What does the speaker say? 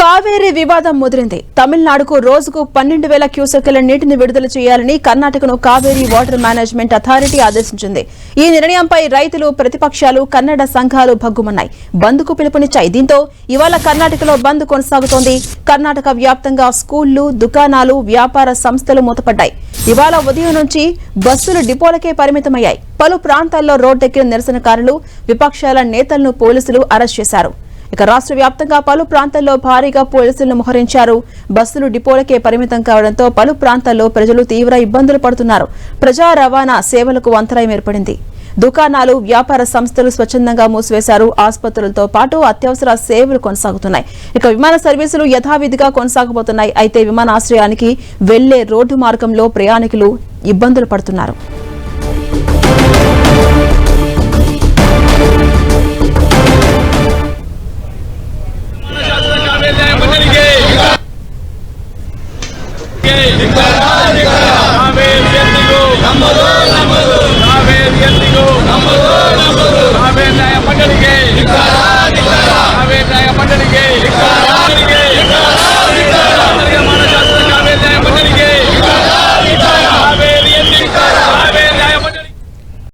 కావేరీ వివాదం ముదిరింది. తమిళనాడుకు రోజుకు 12,000 క్యూసెక్కుల నీటిని విడుదల చేయాలని కర్ణాటకను కావేరీ వాటర్ మేనేజ్మెంట్ అథారిటీ ఆదేశించింది. ఈ నిర్ణయంపై రైతులు, ప్రతిపక్షాలు, కన్నడ సంఘాలు భగ్గుమన్నాయి. బంద్కు పిలుపునిచ్చాయి. దీంతో ఇవాళ కర్ణాటకలో బంద్ కొనసాగుతోంది. కర్ణాటక వ్యాప్తంగా స్కూళ్లు, దుకాణాలు, వ్యాపార సంస్థలు మూతపడ్డాయి. ఇవాళ ఉదయం నుంచి బస్సులు డిపోలకే పరిమితమయ్యాయి. పలు ప్రాంతాల్లో రోడ్డెక్కిన నిరసనకారులు, విపక్షాల నేతలను పోలీసులు అరెస్ట్ చేశారు. ఇక రాష్ట్ర వ్యాప్తంగా పలు ప్రాంతాల్లో భారీగా పోలీసులను మోహరించారు. బస్సులు డిపోలకే పరిమితం కావడంతో పలు ప్రాంతాల్లో ప్రజలు తీవ్ర ఇబ్బందులు పడుతున్నారు. ప్రజా రవాణా సేవలకు అంతరాయం ఏర్పడింది. దుకాణాలు, వ్యాపార సంస్థలు స్వచ్ఛందంగా మూసివేశారు. ఆసుపత్రులతో పాటు అత్యవసర సేవలు కొనసాగుతున్నాయి. ఇక విమాన సర్వీసులు యథావిధిగా కొనసాగబోతున్నాయి. అయితే విమానాశ్రయానికి వెళ్లే రోడ్డు మార్గంలో ప్రయాణికులు ఇబ్బందులు పడుతున్నారు. కావేరీ